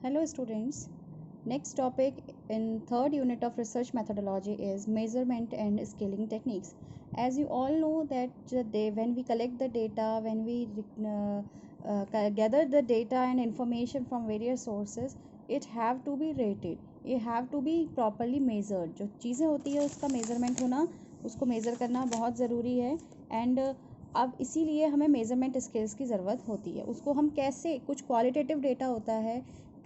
Hello students. Next topic in third unit of research methodology is measurement and scaling techniques. As you all know that when we collect the data, when we gather the data and information from various sources, it have to be rated. It have to be properly measured. जो चीज़ें होती है उसका measurement होना, उसको measure करना बहुत ज़रूरी है and अब इसीलिए हमें मेजरमेंट स्किल्स की ज़रूरत होती है. उसको हम कैसे, कुछ क्वालिटेटिव डेटा होता है,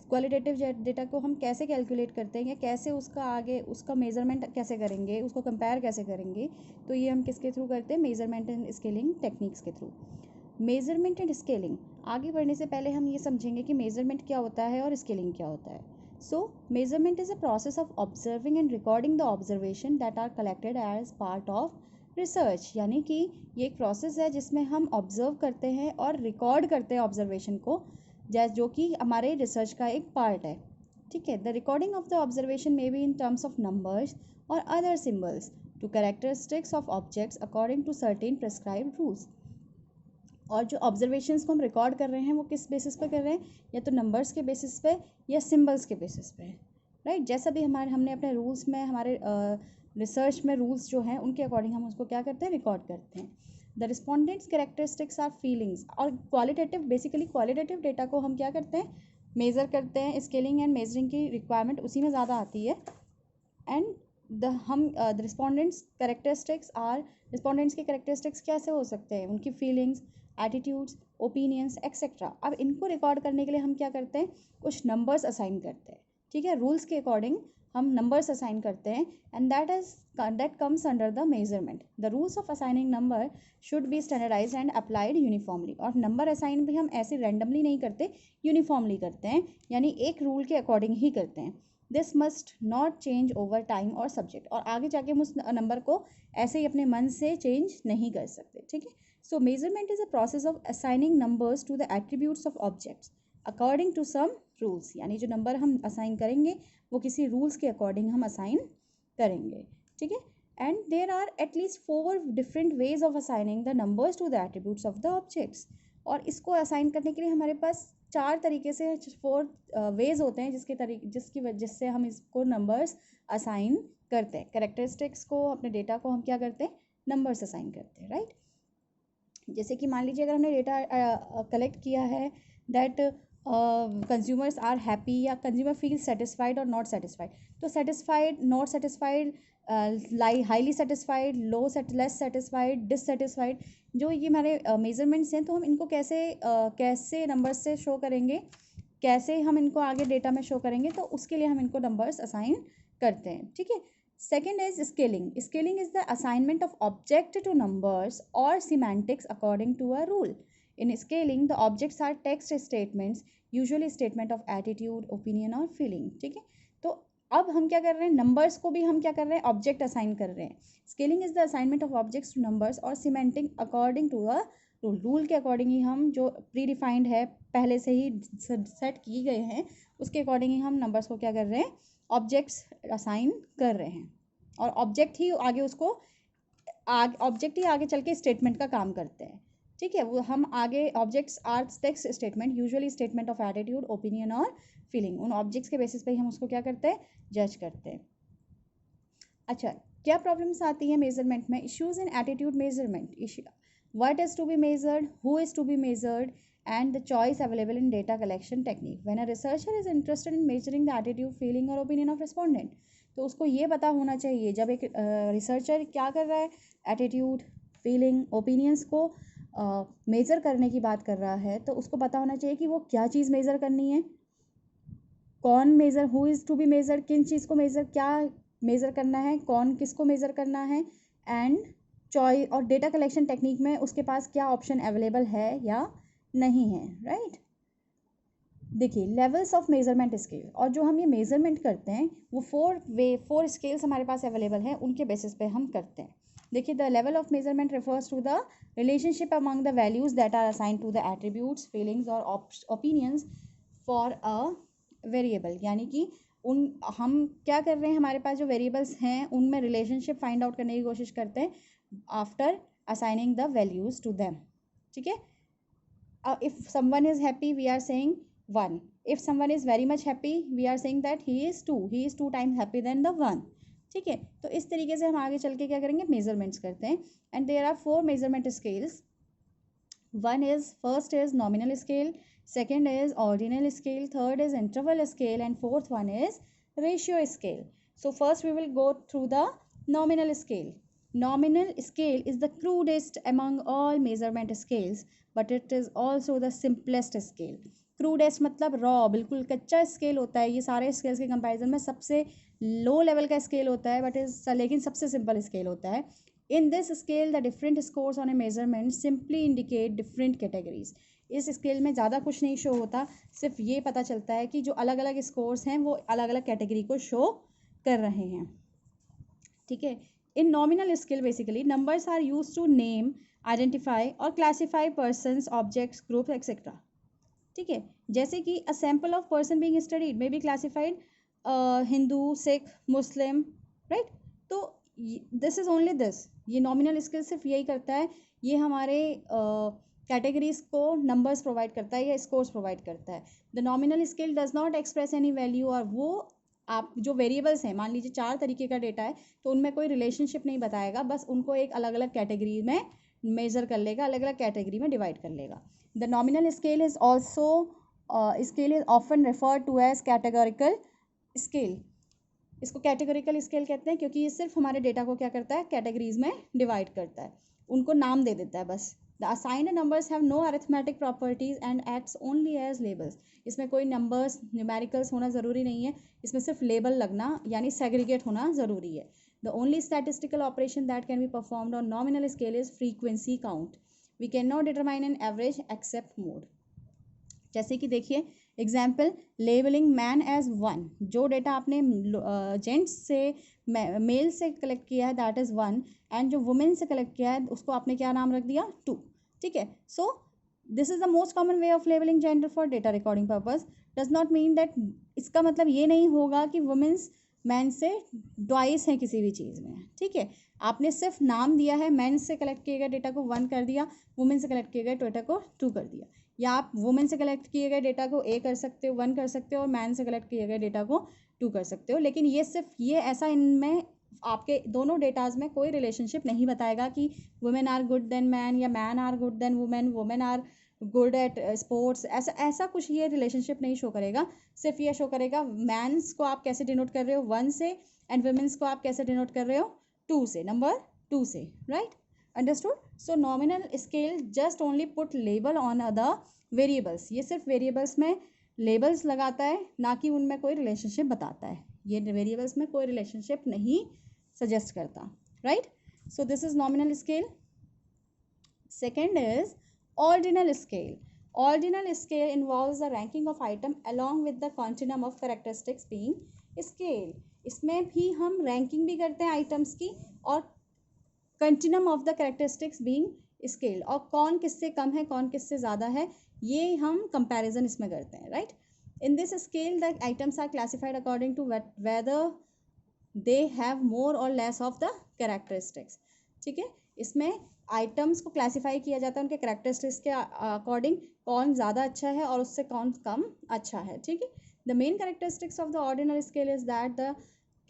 क्वालिटेटिव डेटा को हम कैसे कैलकुलेट करते हैं या कैसे उसका आगे उसका मेजरमेंट कैसे करेंगे, उसको कंपेयर कैसे करेंगे, तो ये हम किसके थ्रू करते हैं, मेजरमेंट एंड स्केलिंग टेक्निक्स के थ्रू. मेजरमेंट एंड स्केलिंग, आगे बढ़ने से पहले हम ये समझेंगे कि मेजरमेंट क्या होता है और स्केलिंग क्या होता है. So measurement is a process of observing and recording the observation that are collected as part of research. यानी कि ये एक प्रोसेस है जिसमें हम ऑब्जर्व करते हैं और रिकॉर्ड करते हैं ऑब्जर्वेशन को, जो कि हमारे रिसर्च का एक पार्ट है. ठीक है. The recording of the observation may be in terms of numbers or other symbols to characteristics of objects according to certain prescribed rules. और जो ऑब्जर्वेशंस को हम रिकॉर्ड कर रहे हैं वो किस बेसिस पे कर रहे हैं, या तो नंबर्स के बेसिस पे या सिम्बल्स के बेसिस पे, राइट. जैसा भी हमने अपने रूल्स में, हमारे रिसर्च में रूल्स जो हैं उनके अकॉर्डिंग हम उसको क्या करते हैं, रिकॉर्ड करते हैं. The respondents characteristics are feelings. और क्वालिटेटिव, बेसिकली क्वालिटेटिव डेटा को हम क्या करते हैं, मेज़र करते हैं. स्केलिंग एंड मेजरिंग की रिक्वायरमेंट उसी में ज़्यादा आती है. And the respondents characteristics are, respondents के कैरेक्टरिस्टिक्स कैसे हो सकते हैं, उनकी फीलिंग्स, एटीट्यूड्स, ओपिनियंस एक्सेट्रा. अब इनको रिकॉर्ड करने के लिए हम क्या करते हैं, कुछ नंबर्स असाइन करते हैं. ठीक है. रूल्स के अकॉर्डिंग हम नंबर्स असाइन करते हैं and that comes under the measurement. The rules of assigning number should be standardised and applied uniformly. और नंबर असाइन भी हम ऐसे रैंडमली नहीं करते, यूनिफॉर्मली करते हैं, यानी एक रूल के अकॉर्डिंग ही करते हैं. This must not change over time और सब्जेक्ट. और आगे जाके हम उस नंबर को ऐसे ही अपने मन से चेंज नहीं कर सकते. ठीक है. So measurement is a process of assigning numbers to the attributes of objects according to some rules. यानी जो नंबर हम असाइन करेंगे वो किसी रूल्स के अकॉर्डिंग हम असाइन करेंगे. ठीक है. And there are at least 4 different ways of assigning the numbers to the attributes of the objects. और इसको असाइन करने के लिए हमारे पास 4 तरीके से, 4 वेज होते हैं जिसकी वजह से हम इसको नंबर्स असाइन करते हैं. कैरेक्टरिस्टिक्स को, अपने डेटा को हम क्या करते हैं, नंबर्स असाइन करते हैं, राइट. जैसे कि मान लीजिए अगर हमने डेटा कलेक्ट किया है दैट कंज्यूमर्स आर हैप्पी या कंज्यूमर फील सेटिस्फाइड और नॉट सेटिस्फाइड. तो satisfied, not satisfied, highly satisfied, less satisfied, dissatisfied, जो ये हमारे मेजरमेंट्स हैं, तो हम इनको कैसे नंबर्स से शो करेंगे, कैसे हम इनको आगे डेटा में शो करेंगे, तो उसके लिए हम इनको नंबर्स असाइन करते हैं. ठीक है. Second is scaling. Scaling is the assignment of object to numbers or semantics according to a rule. In scaling, the objects are text statements, usually statement of attitude, opinion और feeling. ठीक है. तो अब हम क्या कर रहे हैं, नंबर्स को भी हम क्या कर रहे हैं, ऑब्जेक्ट असाइन कर रहे हैं. Scaling is the assignment of objects to numbers or semantic according to a rule. Rule के अकॉर्डिंग ही हम, जो प्री डिफाइंड है, पहले से ही सेट किए गए हैं, उसके अकॉर्डिंग ही हम नंबर्स को क्या कर रहे हैं, ऑब्जेक्ट्स असाइन कर रहे हैं. और ऑब्जेक्ट ही आगे चल के स्टेटमेंट का काम करते हैं. ठीक है. वो हम आगे, objects are text statement, usually statement of attitude, opinion और फीलिंग. उन ऑब्जेक्ट्स के बेसिस पे ही हम उसको क्या करते हैं, जज करते हैं. अच्छा, क्या प्रॉब्लम्स आती हैं मेजरमेंट में, issues in attitude measurement. What is to be measured, who is to be measured, and the choice available in data collection technique. When a researcher is interested in measuring the attitude, feeling और opinion of respondent, तो उसको ये पता होना चाहिए, जब एक researcher क्या कर रहा है, एटीट्यूड, फीलिंग, ओपिनियंस को मेज़र करने की बात कर रहा है, तो उसको पता होना चाहिए कि वो क्या चीज़ मेज़र करनी है, कौन measure, who is to be measure, किन चीज़ को मेज़र, क्या मेज़र करना है, कौन किसको मेज़र करना है, एंड चॉइस, और डेटा कलेक्शन टेक्निक में उसके पास क्या ऑप्शन अवेलेबल है या नहीं है, राइट. देखिए, लेवल्स ऑफ मेजरमेंट स्केल, और जो हम ये मेजरमेंट करते हैं वो 4 स्केल्स हमारे पास अवेलेबल हैं, उनके बेसिस पे हम करते हैं. देखिए, the level of measurement refers to the relationship among the values that are assign to the attributes, feelings और ओपिनियंस फॉर अ वेरिएबल. यानी कि हम क्या कर रहे हैं, हमारे पास जो वेरिएबल्स हैं उनमें रिलेशनशिप फाइंड आउट करने की कोशिश करते हैं after assigning the values to them. ठीक है. If someone is happy, we are saying 1. If someone is very much happy, we are saying that he is 2 times happy than the 1. ठीक है, तो इस तरीके से हम आगे चल के क्या करेंगे, मेजरमेंट्स करते हैं. And there are 4 measurement scales. First is nominal scale, second is ordinal scale, third is interval scale, and fourth one is ratio scale. So first we will go through the nominal scale. Nominal scale is the crudest among all measurement scales, but it is also the simplest scale. Crudest मतलब raw, बिल्कुल कच्चा scale होता है. ये सारे scales के comparison में सबसे लो लेवल का स्केल होता है, बट इज लेकिन सबसे सिंपल स्केल होता है. In this scale, the different scores on a measurement simply indicate different categories. इस स्केल में ज़्यादा कुछ नहीं शो होता, सिर्फ ये पता चलता है कि जो अलग अलग स्कोर्स हैं वो अलग अलग कैटेगरी को शो कर रहे हैं. ठीक है. In nominal scale basically numbers are use to name, identify or classify persons, objects, group etcetera. ठीक है. जैसे कि a sample of person being studied may be classified Hindu, Sikh, Muslim, right. तो दिस इज ओनली दिस. ये nominal scale सिर्फ यही करता है, ये हमारे कैटेगरीज को नंबर्स प्रोवाइड करता है या स्कोर्स प्रोवाइड करता है. The nominal scale does not express any value. और वो आप जो वेरिएबल्स हैं, मान लीजिए 4 तरीके का डेटा है, तो उनमें कोई रिलेशनशिप नहीं बताएगा, बस उनको एक अलग अलग कैटेगरी में मेजर कर लेगा, अलग अलग कैटेगरी में डिवाइड कर लेगा. The nominal scale is also scale is often referred to as categorical scale. इसको कैटेगोरिकल स्केल कहते हैं क्योंकि ये सिर्फ हमारे डेटा को क्या करता है, कैटेगरीज में डिवाइड करता है, उनको नाम दे देता है बस. The assigned numbers have no arithmetic properties and acts only as labels. इसमें कोई नंबर्स, न्यूमेरिकल्स होना ज़रूरी नहीं है, इसमें सिर्फ लेबल लगना यानी सेग्रीगेट होना ज़रूरी है. The only statistical operation that can be performed on nominal scale is frequency count. We can not determine an average except mode. जैसे कि देखिए एग्जाम्पल, लेबलिंग मैन एज 1. जो डेटा आपने जेंट्स से, मेल से कलेक्ट किया है दैट इज़ 1, एंड जो वुमेन से कलेक्ट किया है उसको आपने क्या नाम रख दिया, 2. ठीक है. So this is the most common way of labelling gender for data recording purpose. Does not mean that, इसका मतलब ये नहीं होगा कि वुमेन्स मैन से ट्वाइस हैं किसी भी चीज़ में. ठीक है. आपने सिर्फ नाम दिया है, मैन से कलेक्ट किए गए डेटा को 1 कर दिया, वुमेन से कलेक्ट किए गए डेटा को 2 कर दिया. या आप वुमेन से कलेक्ट किए गए डेटा को ए कर सकते हो, 1 कर सकते हो, और मैन से कलेक्ट किए गए डेटा को 2 कर सकते हो. लेकिन ये सिर्फ ये ऐसा इनमें आपके दोनों डेटाज में कोई रिलेशनशिप नहीं बताएगा कि women are good than man या man are good than women, women are good at sports. ऐसा कुछ ये रिलेशनशिप नहीं शो करेगा. सिर्फ ये शो करेगा मैंस को आप कैसे डिनोट कर रहे हो 1 से, एंड वुमेन्स को आप कैसे डिनोट कर रहे हो 2 से, नंबर 2 से, right. Understood. So nominal scale just only put label on other variables. ये सिर्फ वेरिएबल्स में लेबल्स लगाता है, ना कि उनमें कोई रिलेशनशिप बताता है. ये वेरिएबल्स में कोई रिलेशनशिप नहीं सजेस्ट करता, right. So this is nominal scale. Second is ordinal scale. Ordinal scale involves the ranking of item along with the continuum of characteristics being scale. इसमें भी हम रैंकिंग भी करते हैं आइटम्स की, और continuum of the characteristics being scale, और कौन किससे कम है कौन किससे ज़्यादा है ये हम कंपैरिजन इसमें करते हैं, right. In this scale the items are classified according to whether they have more or less of the characteristics. ठीक है. इसमें आइटम्स को क्लासीफाई किया जाता है उनके कैरेक्टरिस्टिक्स के अकॉर्डिंग, कौन ज़्यादा अच्छा है और उससे कौन कम अच्छा है. ठीक है. The main characteristics of the ordinal scale is that the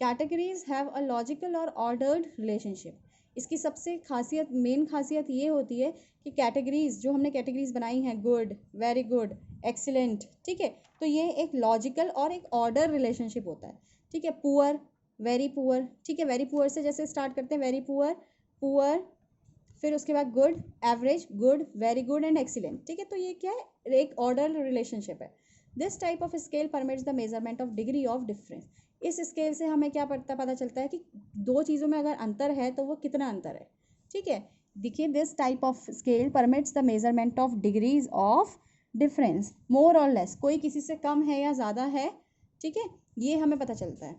categories have a logical और ऑर्डर्ड रिलेशनशिप. इसकी सबसे खासियत, मेन खासियत ये होती है कि कैटेगरीज जो हमने कैटेगरीज बनाई हैं, गुड, वेरी गुड, एक्सीलेंट, ठीक है, तो ये एक लॉजिकल और एक ऑर्डर रिलेशनशिप होता है. ठीक है. पुअर, वेरी पुअर, ठीक है, वेरी पुअर से जैसे स्टार्ट करते हैं, वेरी पुअर, पुअर, फिर उसके बाद good, average, good, very good and excellent. ठीक है. तो ये क्या है, एक ऑर्डर रिलेशनशिप है. This type of scale permits the measurement of degree of difference. इस स्केल से हमें क्या पता चलता है कि दो चीज़ों में अगर अंतर है तो वो कितना अंतर है. ठीक है. देखिए, this type of scale permits the measurement of degrees of difference more or less. कोई किसी से कम है या ज़्यादा है, ठीक है, ये हमें पता चलता है,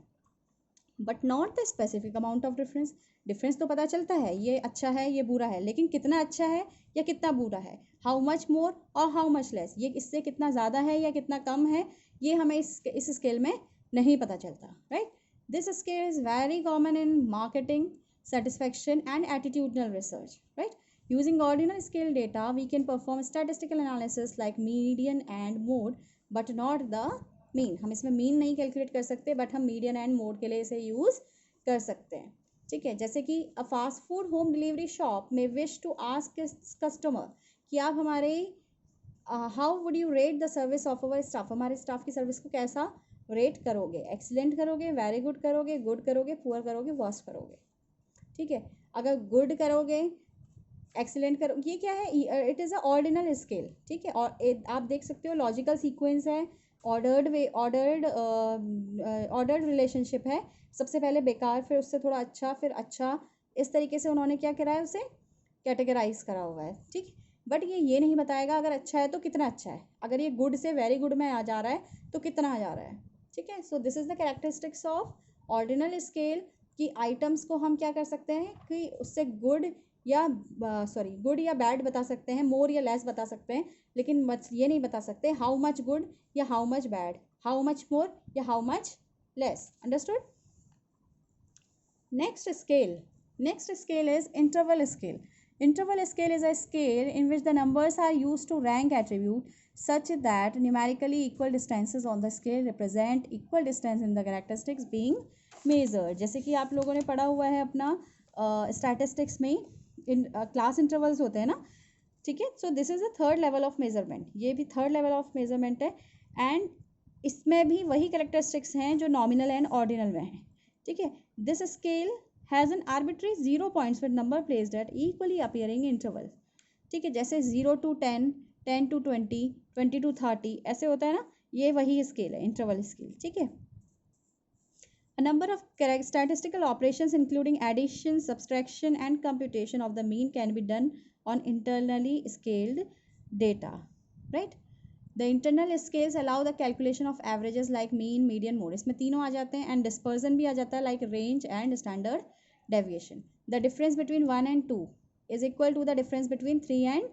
but not the specific amount of difference. Difference तो पता चलता है, ये अच्छा है ये बुरा है, लेकिन कितना अच्छा है या कितना बुरा है, हाउ मच मोर और हाउ मच लेस, ये इससे कितना ज़्यादा है या कितना कम है, ये हमें इस स्केल में नहीं पता चलता, right. This scale is very common in marketing, satisfaction and attitudinal research, right. Using ordinal scale data we can perform statistical analysis like median and mode but not the mean. हम इसमें mean नहीं calculate कर सकते, but हम median and mode के लिए इसे use कर सकते हैं। ठीक है, जैसे कि a fast food home delivery shop में विश टू आस्क कस्टमर कि आप हमारे how would you rate the service of our staff, हमारे स्टाफ की सर्विस को कैसा रेट करोगे, एक्सीलेंट करोगे, वेरी गुड करोगे, गुड करोगे, पुअर करोगे, वर्स्ट करोगे। ठीक है, अगर गुड करोगे, एक्सीलेंट करो, ये क्या है, it is a ordinal scale. ठीक है, और आप देख सकते हो लॉजिकल सीक्वेंस है, ऑर्डर्ड वे, ऑर्डर्ड रिलेशनशिप है। सबसे पहले बेकार, फिर उससे थोड़ा अच्छा, फिर अच्छा, इस तरीके से उन्होंने क्या करा है, उसे कैटेगराइज करा हुआ है। ठीक, बट ये नहीं बताएगा अगर अच्छा है तो कितना अच्छा है, अगर ये गुड से वेरी गुड में आ जा रहा है तो कितना आ जा रहा है। ठीक है, so this is the characteristics of ordinal scale, कि आइटम्स को हम क्या कर सकते हैं कि उससे गुड या गुड या बैड बता सकते हैं, मोर या लेस बता सकते हैं, लेकिन मच ये नहीं बता सकते हाउ मच गुड या how much bad, how much more या how much less. Understood? Next scale is interval scale. Interval scale is a scale in which the numbers are used to rank attribute such that numerically equal distances on the scale represent equal distance in the characteristics being measured. जैसे कि आप लोगों ने पढ़ा हुआ है अपना statistics में क्लास इंटरवल्स होते हैं ना। ठीक है, so this is a third level of measurement, ये भी थर्ड लेवल ऑफ मेजरमेंट है, एंड इसमें भी वही कैरेक्टरिस्टिक्स हैं जो नॉमिनल एंड ऑर्डिनल में हैं। ठीक है, this scale has an arbitrary 0 points with number placed at equally appearing interval. ठीक है, जैसे 0 to 10, 10 to 20, 20 to 30 ऐसे होता है ना, ये वही स्केल है, इंटरवल स्केल। ठीक है, a number of statistical operations including addition, subtraction and computation of the mean can be done on internally scaled data, right? The internal scales allow the calculation of averages like mean, median, mode, इसमें तीनों आ जाते हैं, and dispersion भी आ जाता है like range and standard deviation. The difference between 1 and 2 is equal to the difference between 3 and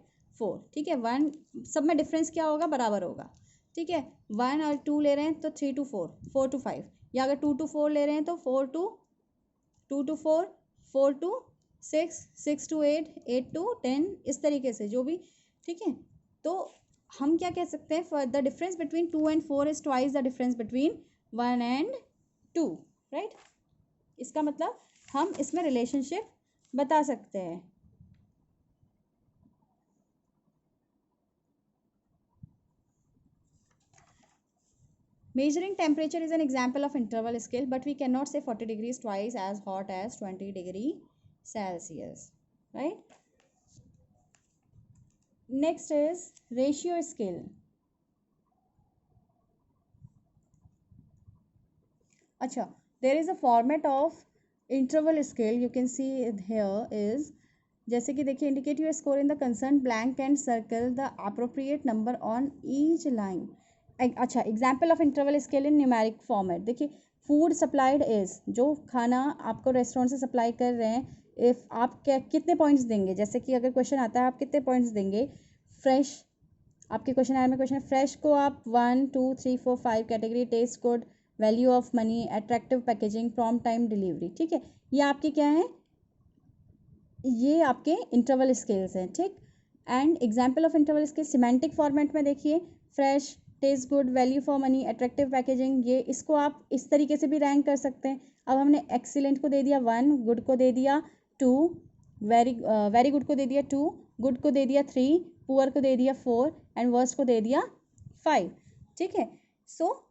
4. ठीक है, 1 सब में डिफरेंस क्या होगा, बराबर होगा। ठीक है, 1 और 2 ले रहे हैं तो 3 to 4, 4 to 5, या अगर 2 to 4 ले रहे हैं तो 2 to 4, 4 to 6, 6 to 8, 8 to 10, इस तरीके से जो भी। ठीक है, तो हम क्या कह सकते हैं, the difference between 2 and 4 is twice the difference between 1 and 2, right? इसका मतलब हम इसमें रिलेशनशिप बता सकते हैं। Measuring temperature is an example of interval scale, but we cannot say 40 degrees twice as hot as 20 degree Celsius, right? Next is ratio scale. Acha, there is a format of interval scale you can see here is, जैसे कि देखिए, indicate your score in the concerned blank and circle the appropriate number on each line. अच्छा, example of interval scale in numeric format. देखिए, food supplied is, जो खाना आपको restaurant से supply कर रहे हैं, इफ़ आप क्या कितने पॉइंट्स देंगे, जैसे कि अगर क्वेश्चन आता है आप कितने पॉइंट्स देंगे। फ्रेश, आपके क्वेश्चन आर में क्वेश्चन है, फ्रेश को आप 1 2 3 4 5 category, taste good, value of money, attractive packaging, prompt time delivery. ठीक है, ये आपके क्या है, ये आपके इंटरवल स्केल्स हैं। ठीक, and example of interval scale semantic format में देखिए, fresh, taste good, value for money, attractive packaging, ये इसको आप इस तरीके से भी रैंक कर सकते हैं। अब हमने एक्सीलेंट को दे दिया 1, गुड को दे दिया 2, वेरी गुड को दे दिया 2, गुड को दे दिया 3, पुअर को दे दिया 4 एंड वर्स्ट को दे दिया 5। ठीक है, सो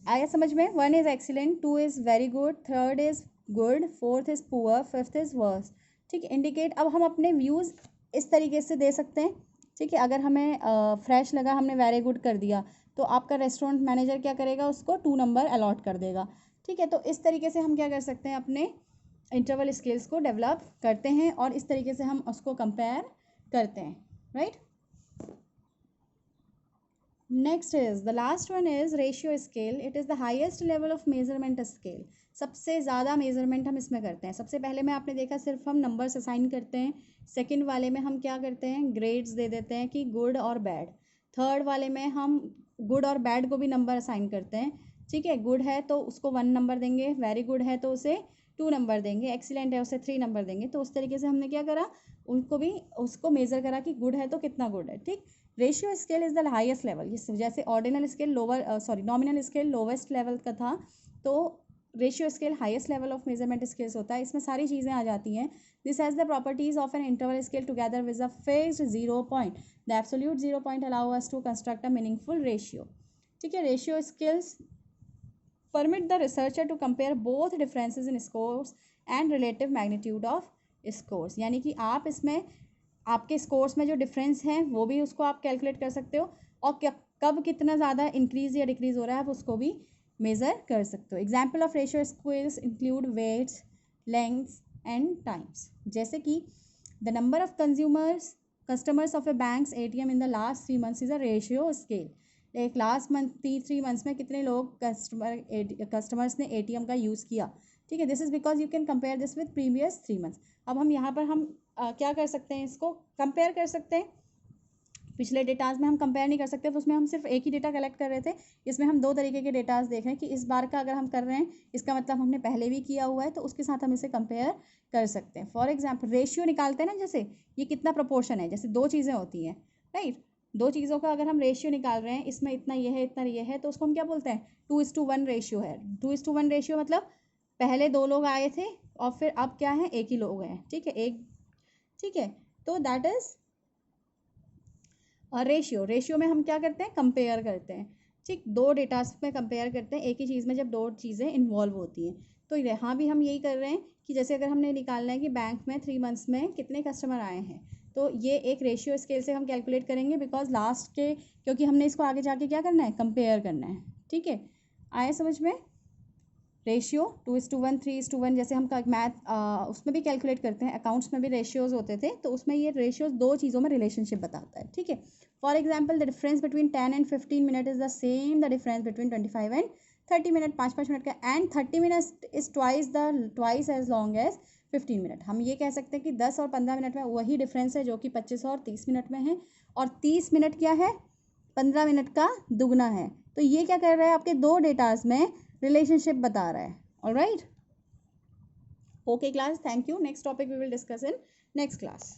आया समझ में? 1 is excellent, 2 is very good, 3rd is good, 4th is poor, 5th is worst. ठीक है, इंडिकेट, अब हम अपने व्यूज़ इस तरीके से दे सकते हैं। ठीक है, अगर हमें फ्रेश लगा, हमने वेरी गुड कर दिया, तो आपका रेस्टोरेंट मैनेजर क्या करेगा, उसको 2 नंबर अलॉट कर देगा। ठीक है, तो इस तरीके से हम क्या कर सकते हैं, अपने इंटरवल स्केल्स को डेवलप करते हैं और इस तरीके से हम उसको कंपेयर करते हैं, right? Next is the last one is ratio scale. It is the highest level of measurement scale. सबसे ज़्यादा मेजरमेंट हम इसमें करते हैं। सबसे पहले में आपने देखा सिर्फ हम नंबर्स असाइन करते हैं, सेकंड वाले में हम क्या करते हैं, ग्रेड्स दे देते हैं कि गुड और बैड, थर्ड वाले में हम गुड और बैड को भी नंबर असाइन करते हैं। ठीक है, गुड है तो उसको 1 नंबर देंगे, वेरी गुड है तो उसे 2 नंबर देंगे, एक्सीलेंट है उसे 3 नंबर देंगे। तो उस तरीके से हमने क्या करा, उनको भी उसको मेज़र करा कि गुड है तो कितना गुड है। ठीक, ratio scale is the highest level, जैसे ordinal scale nominal scale lowest level का था, तो ratio scale highest level of measurement scales होता है। इसमें सारी चीज़ें आ जाती हैं। This has the properties of an interval scale together with a fixed zero point, the absolute zero point allow us to construct a meaningful ratio. ठीक है, ratio scales permit the researcher to compare both differences in scores and relative magnitude of scores, यानी कि आप इसमें आपके scores में जो difference हैं वो भी उसको आप कैलकुलेट कर सकते हो, और कब कितना ज़्यादा इंक्रीज या डिक्रीज हो रहा है आप उसको भी मेज़र कर सकते हो। Example of ratio scales include weights, lengths and times, जैसे कि the number of customers of a banks ATM in the last 3 months is a ratio scale. एक लास्ट मंथ 3 months में कितने लोग कस्टमर्स ने ATM का यूज़ किया। ठीक है, this is because you can compare this with previous 3 months। अब हम यहाँ पर क्या कर सकते हैं, इसको कंपेयर कर सकते हैं। पिछले डेटाज में हम कंपेयर नहीं कर सकते, तो उसमें हम सिर्फ एक ही डेटा कलेक्ट कर रहे थे। इसमें हम 2 तरीके के डेटाज देख रहे हैं कि इस बार का अगर हम कर रहे हैं इसका मतलब हमने पहले भी किया हुआ है, तो उसके साथ हम इसे कंपेयर कर सकते हैं। फॉर एग्जाम्पल रेशियो निकालते हैं ना, जैसे ये कितना प्रोपोर्शन है, जैसे 2 चीज़ें होती हैं, राइट। 2 चीज़ों का अगर हम रेशियो निकाल रहे हैं, इसमें इतना ये है इतना ये है, तो उसको हम क्या बोलते हैं, 2:1 रेशियो है। 2:1 रेशियो मतलब पहले 2 लोग आए थे और फिर अब क्या है, एक ही लोग हैं। ठीक है, ठीक है, तो दैट इज रेशियो में हम क्या करते हैं, कंपेयर करते हैं। ठीक, 2 डेटास में कंपेयर करते हैं, एक ही चीज़ में जब 2 चीज़ें इन्वॉल्व होती हैं। तो यहाँ भी हम यही कर रहे हैं कि जैसे अगर हमने निकालना है कि बैंक में 3 months में कितने कस्टमर आए हैं, तो ये एक रेशियो स्केल से हम कैलकुलेट करेंगे, बिकॉज लास्ट के, क्योंकि हमने इसको आगे जाके क्या करना है, कंपेयर करना है। ठीक है, आए समझ में। रेशियो 2:1, 3:1, जैसे हम मैथ उसमें भी कैलकुलेट करते हैं, अकाउंट्स में भी रेशियोज होते थे, तो उसमें ये रेशियोज 2 चीज़ों में रिलेशनशिप बताता है। ठीक है, for example the difference between 10 and 15 minutes is the same the difference between 25 and 30 minutes, 5 minute का, and 30 minutes is twice as long as 15 minutes। हम ये कह सकते हैं कि 10 और 15 मिनट में वही डिफरेंस है जो कि 25 और 30 मिनट में है, और 30 मिनट क्या है, 15 मिनट का दुगना है। तो ये क्या कर रहा है, आपके 2 डेटाज में रिलेशनशिप बता रहा है। Alright, okay class, thank you. Next topic we will discuss in next class.